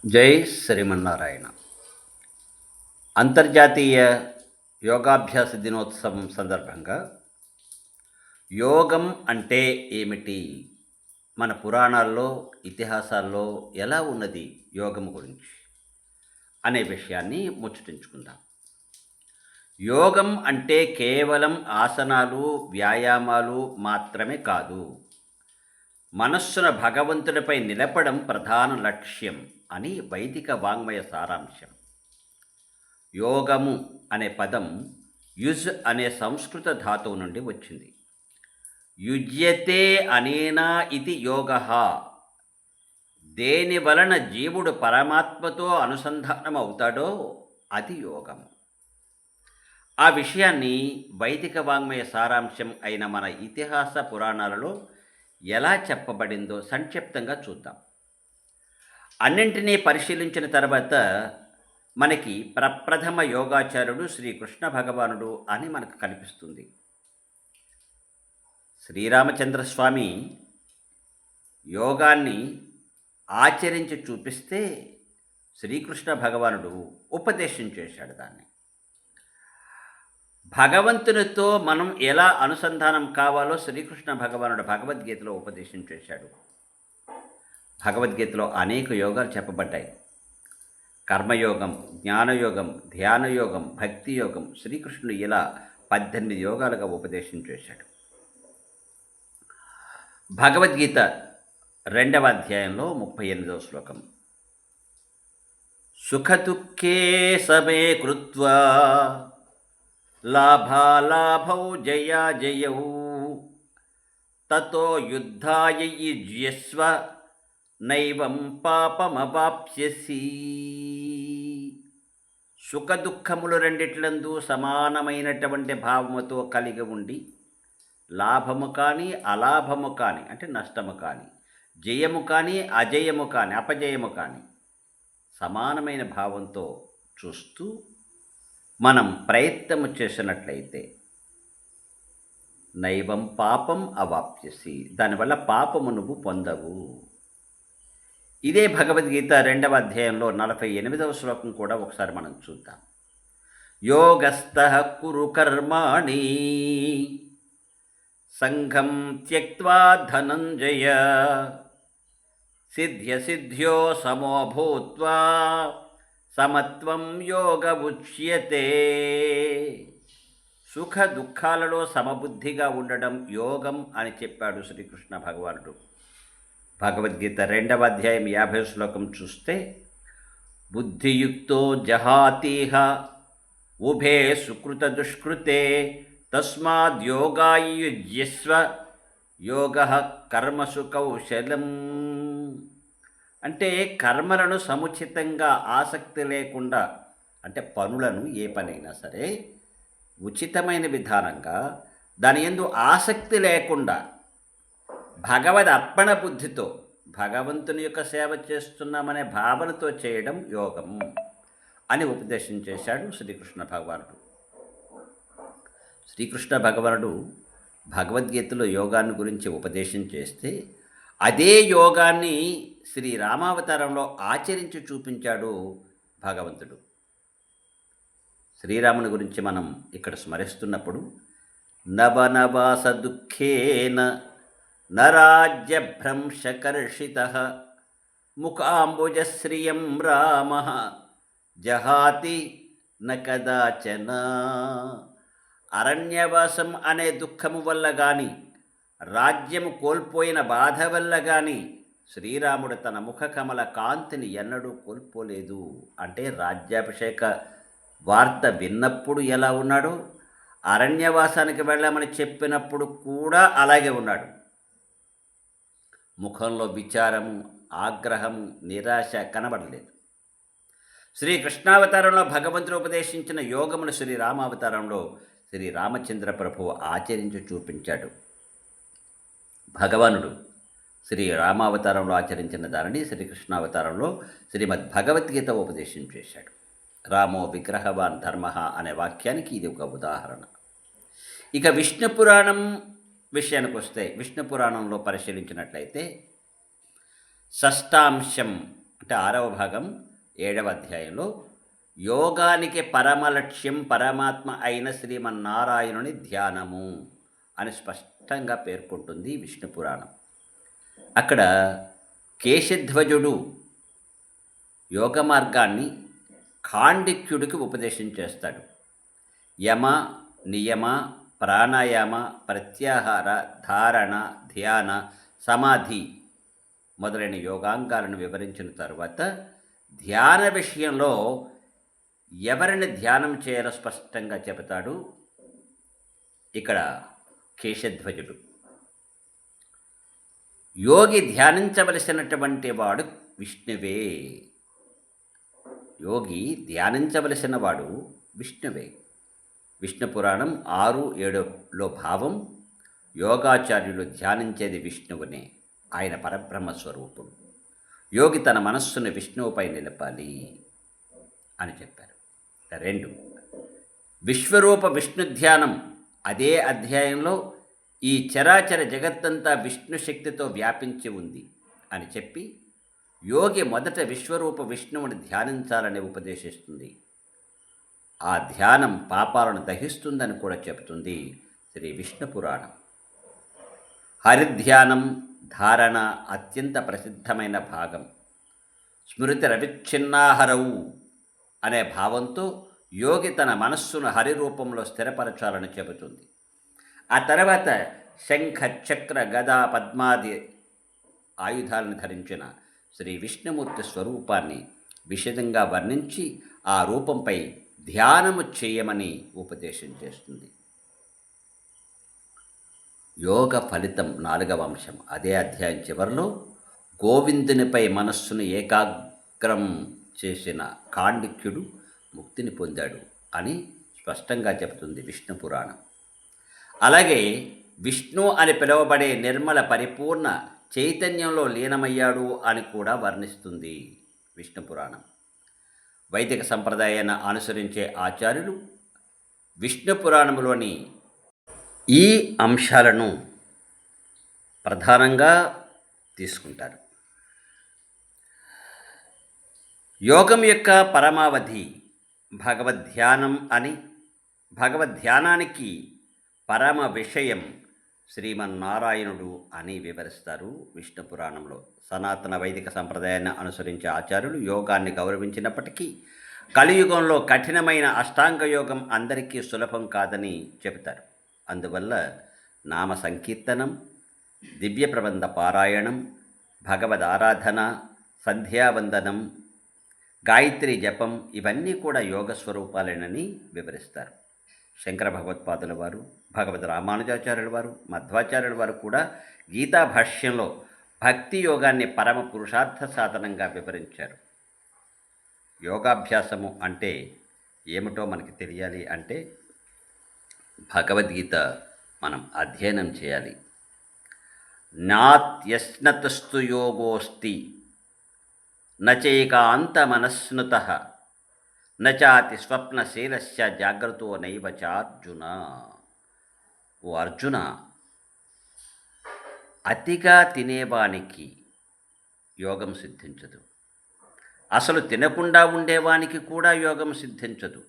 జై శ్రీమన్నారాయణ. అంతర్జాతీయ యోగాభ్యాస దినోత్సవం సందర్భంగా యోగం అంటే ఏమిటి? మన పురాణాల్లో, ఇతిహాసాల్లో ఎలా ఉన్నది యోగం గురించి అనే విషయాన్ని ముచ్చటించుకుందాం. యోగం అంటే కేవలం ఆసనాలు, వ్యాయామాలు మాత్రమే కాదు. మనస్సును భగవంతుడిపై నిలపడం ప్రధాన లక్ష్యం అని వైదిక వాంగ్మయ సారాంశం. యోగము అనే పదం యుజ్ అనే సంస్కృత ధాతువు నుండి వచ్చింది. యుజ్యతే అనేనా ఇది యోగ. దేని వలన జీవుడు పరమాత్మతో అనుసంధానం అవుతాడో అది యోగము. ఆ విషయాన్ని వైదిక వాంగ్మయ సారాంశం అయిన మన ఇతిహాస పురాణాలలో ఎలా చెప్పబడిందో సంక్షిప్తంగా చూద్దాం. అన్నింటినీ పరిశీలించిన తర్వాత మనకి ప్రప్రథమ యోగాచార్యుడు శ్రీకృష్ణ భగవానుడు అని మనకు కనిపిస్తుంది. శ్రీరామచంద్రస్వామి యోగాన్ని ఆచరించి చూపిస్తే శ్రీకృష్ణ భగవానుడు ఉపదేశం చేశాడు దాన్ని. భగవంతునితో మనం ఎలా అనుసంధానం కావాలో శ్రీకృష్ణ భగవానుడు భగవద్గీతలో ఉపదేశం చేశాడు. భగవద్గీతలో అనేక యోగాలు చెప్పబడ్డాయి. కర్మయోగం, జ్ఞానయోగం, ధ్యానయోగం, భక్తి యోగం. శ్రీకృష్ణుడు ఇలా 18 యోగాలుగా ఉపదేశం చేశాడు. భగవద్గీత 2వ అధ్యాయంలో 38వ శ్లోకం. సుఖదుఃఖే సమే కృత్వా లాభాలాభౌ జయాజయౌ తతో యుద్ధాయ యుజ్యస్వ నైవం పాపమవాప్స్యసి. సుఖదుఖములు రెండిట్లందు సమానమైనటువంటి భావముతో కలిగి ఉండి లాభము కానీ అలాభము కానీ అంటే నష్టము కానీ, జయము కానీ అజయము కానీ అపజయము కానీ సమానమైన భావంతో చూస్తూ మనం ప్రయత్నము చేసినట్లయితే నైవం పాపం అవాప్యసి, దానివల్ల పాపము నువ్వు పొందవు. ఇదే భగవద్గీత 2వ అధ్యాయంలో 48వ శ్లోకం కూడా ఒకసారి మనం చూద్దాం. యోగస్థః కురు కర్మాణి సంఘం త్యక్త్వా ధనంజయ సిద్ధ్య సిద్ధ్యో సమో భూత్వా సమత్వం యోగ ఉచ్యతే. సుఖ దుఃఖాలలో సమబుద్ధిగా ఉండడం యోగం అని చెప్పాడు శ్రీకృష్ణ భగవానుడు. భగవద్గీత 2వ అధ్యాయం 50వ శ్లోకం చూస్తే బుద్ధియుక్తో జహాతీహ ఉభే సుకృత దుష్కృతే తస్మాద్యోగాయ యుజ్యస్వ యోగః కర్మసు కౌశలం. అంటే కర్మలను సముచితంగా ఆసక్తి లేకుండా, అంటే పనులను ఏ పనైనా సరే ఉచితమైన విధానంగా దాని యందు ఆసక్తి లేకుండా భగవద్ అర్పణ బుద్ధితో భగవంతుని యొక్క సేవ చేస్తున్నామనే భావనతో చేయడం యోగం అని ఉపదేశం చేశాడు శ్రీకృష్ణ భగవానుడు. శ్రీకృష్ణ భగవానుడు భగవద్గీతలో యోగాన్ని గురించి ఉపదేశం చేస్తే అదే యోగాన్ని శ్రీరామావతారంలో ఆచరించి చూపించాడు భగవంతుడు. శ్రీరాముని గురించి మనం ఇక్కడ స్మరిస్తున్నప్పుడు నవనవాస దుఃఖేన నరాజ్యభ్రంశకర్షితః ముఖాంబుజశ్రియం రామః జహాతి న కదాచన. అరణ్యవాసం అనే దుఃఖము వల్ల కానీ, రాజ్యము కోల్పోయిన బాధ వల్ల కానీ శ్రీరాముడు తన ముఖ కమల కాంతిని ఎన్నడూ కోల్పోలేదు. అంటే రాజ్యాభిషేక వార్త విన్నప్పుడు ఎలా ఉన్నాడో, అరణ్యవాసానికి వెళ్ళమని చెప్పినప్పుడు కూడా అలాగే ఉన్నాడు. ముఖంలో విచారము, ఆగ్రహము, నిరాశ కనబడలేదు. శ్రీకృష్ణావతారంలో భగవంతుడు ఉపదేశించిన యోగమును శ్రీరామావతారంలో శ్రీరామచంద్ర ప్రభువు ఆచరించి చూపించాడు. భగవానుడు శ్రీరామావతారంలో ఆచరించిన దానిని శ్రీకృష్ణావతారంలో శ్రీమద్ భగవద్గీత ఉపదేశం చేశాడు. రామో విగ్రహవాన్ ధర్మ అనే వాక్యానికి ఇది ఒక ఉదాహరణ. ఇక విష్ణు పురాణం విషయానికి వస్తే, విష్ణు పురాణంలో పరిశీలించినట్లయితే షష్టాంశం అంటే అంటే 6వ భాగం 7వ అధ్యాయంలో యోగానికి పరమలక్ష్యం పరమాత్మ అయిన శ్రీమన్నారాయణుని ధ్యానము అని స్పష్టంగా పేర్కొంటుంది విష్ణు పురాణం. అక్కడ కేశధ్వజుడు యోగ మార్గాన్ని ఖాండిక్యుడికి ఉపదేశం చేస్తాడు. యమ, నియమ, ప్రాణాయామ, ప్రత్యాహార, ధారణ, ధ్యాన, సమాధి మొదలైన యోగాంగాలను వివరించిన తర్వాత ధ్యాన విషయంలో ఎవరిని ధ్యానం చేయాలో స్పష్టంగా చెబుతాడు ఇక్కడ కేశధ్వజుడు. యోగి ధ్యానించవలసినటువంటి వాడు విష్ణువే. యోగి ధ్యానించవలసిన వాడు విష్ణువే. విష్ణు పురాణం 6-7లో భావం యోగాచార్యులు ధ్యానించేది విష్ణువునే. ఆయన పరబ్రహ్మ స్వరూపుడు. యోగి తన మనస్సును విష్ణువుపై నిలపాలి అని చెప్పారు. 2 విశ్వరూప విష్ణు ధ్యానం. అదే అధ్యాయంలో ఈ చరాచర జగత్తంతా విష్ణు శక్తితో వ్యాపించి ఉంది అని చెప్పి యోగి మొదట విశ్వరూప విష్ణువుని ధ్యానించాలని ఉపదేశిస్తుంది. ఆ ధ్యానం పాపాలను దహిస్తుందని కూడా చెబుతుంది శ్రీ విష్ణు పురాణం. హరిధ్యానం, ధారణ అత్యంత ప్రసిద్ధమైన భాగం. స్మృతి రవిచ్ఛిన్నాహరవు అనే భావంతో యోగి తన మనస్సును హరి రూపంలో స్థిరపరచాలని చెబుతుంది. ఆ తర్వాత శంఖ, చక్ర, గద, పద్మాది ఆయుధాలను ధరించిన శ్రీ విష్ణుమూర్తి స్వరూపాన్ని విశదంగా వర్ణించి ఆ రూపంపై ధ్యానము చేయమని ఉపదేశం చేస్తుంది. యోగ ఫలితం 4వ అంశం. అదే అధ్యాయం చివరిలో గోవిందునిపై మనస్సును ఏకాగ్రం చేసిన ఖాండిక్యుడు ముక్తిని పొందాడు అని స్పష్టంగా చెబుతుంది విష్ణు పురాణం. అలాగే విష్ణు అని పిలువబడే నిర్మల పరిపూర్ణ చైతన్యంలో లీనమయ్యాడు అని కూడా వర్ణిస్తుంది విష్ణు పురాణం. వైదిక సంప్రదాయాన్ని అనుసరించే ఆచార్యులు విష్ణు పురాణంలోని ఈ అంశాలను ప్రధానంగా తీసుకుంటారు. యోగం యొక్క పరమావధి భగవద్ధ్యానం అని, భగవద్ధ్యానానికి పరమ విషయం శ్రీమన్నారాయణుడు అని వివరిస్తారు విష్ణు పురాణంలో. సనాతన వైదిక సంప్రదాయాన్ని అనుసరించే ఆచార్యులు యోగాన్ని గౌరవించినప్పటికీ కలియుగంలో కఠినమైన అష్టాంగ యోగం అందరికీ సులభం కాదని చెబుతారు. అందువల్ల నామ సంకీర్తనం, దివ్య ప్రబంధ పారాయణం, భగవద్ ఆరాధన, సంధ్యావందనం, గాయత్రి జపం ఇవన్నీ కూడా యోగ స్వరూపాలేనని వివరిస్తారు. శంకర భగవత్పాదుల వారు, భగవద్ రామానుజాచార్యుల వారు, మధ్వాచార్యుల వారు కూడా గీతా భాష్యంలో భక్తి యోగాన్ని పరమ పురుషార్థ సాధనంగా వివరించారు. యోగాభ్యాసము అంటే ఏమిటో మనకి తెలియాలి అంటే భగవద్గీత మనం అధ్యయనం చేయాలి. నాత్యస్నతస్తు యోగోస్తి నచైకాంతమనస్నుతః నచాతి స్వప్నశీలస్య జాగ్రత్తో నైవ చార్జున. ఓ అర్జున, అతిగా తినేవానికి యోగం సిద్ధించదు. అసలు తినకుండా ఉండేవానికి కూడా యోగం సిద్ధించదు.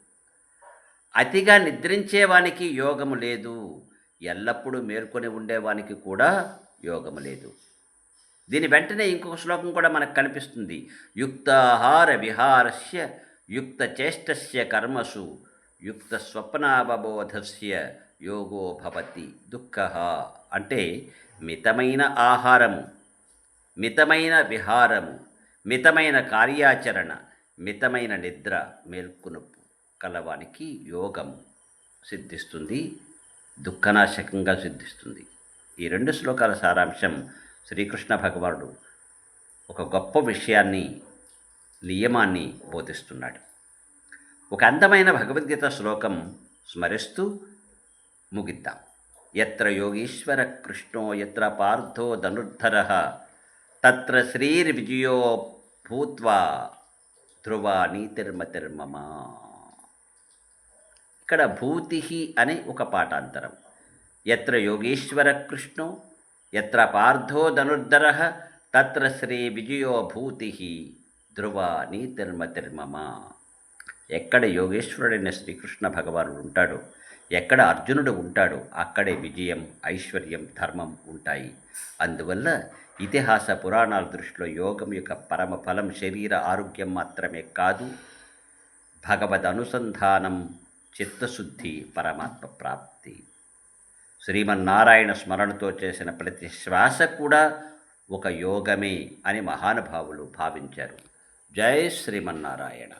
అతిగా నిద్రించేవానికి యోగము లేదు. ఎల్లప్పుడూ మేల్కొని ఉండేవానికి కూడా యోగము లేదు. దీని వెంటనే ఇంకొక శ్లోకం కూడా మనకు కనిపిస్తుంది. యుక్తాహార విహారస్య యుక్త చేష్టస్య కర్మసు యుక్త స్వప్నావబోధస్య యోగో భవతి దుఃఖః. అంటే మితమైన ఆహారము, మితమైన విహారము, మితమైన కార్యాచరణ, మితమైన నిద్ర, మేల్కొనుపు కలవానికి యోగం సిద్ధిస్తుంది, దుఃఖనాశకంగా సిద్ధిస్తుంది. ఈ 2 శ్లోకాల సారాంశం శ్రీకృష్ణ భగవానుడు ఒక గొప్ప విషయాన్ని, నియమాన్ని బోధిస్తున్నాడు. ఒక అందమైన భగవద్గీత శ్లోకం స్మరిస్తూ ముగిద్దాం. యత్ర యోగీశ్వర కృష్ణో యత్ర పార్థో ధనుర్ధరః తత్ర శ్రీర్విజయో భూత్వా ధ్రువా నీతిర్మతిర్మమ. ఇక్కడ భూతి అనే ఒక పాఠాంతరం. యత్ర యోగీశ్వర కృష్ణో యత్ర పార్థో ధనుర్ధరః తత్ర శ్రీ విజయో భూతి ధ్రువ నీతిర్మతిర్మమ. ఎక్కడ యోగేశ్వరుడైన శ్రీకృష్ణ భగవానుడు ఉంటాడో, ఎక్కడ అర్జునుడు ఉంటాడో అక్కడే విజయం, ఐశ్వర్యం, ధర్మం ఉంటాయి. అందువల్ల ఇతిహాస పురాణాల దృష్టిలో యోగం యొక్క పరమ ఫలం శరీర ఆరోగ్యం మాత్రమే కాదు, భగవద్ అనుసంధానం, చిత్తశుద్ధి, పరమాత్మ ప్రాప్తి. శ్రీమన్నారాయణ స్మరణతో చేసిన ప్రతి శ్వాస కూడా ఒక యోగమే అని మహానుభావులు భావించారు. జై శ్రీమన్నారాయణ.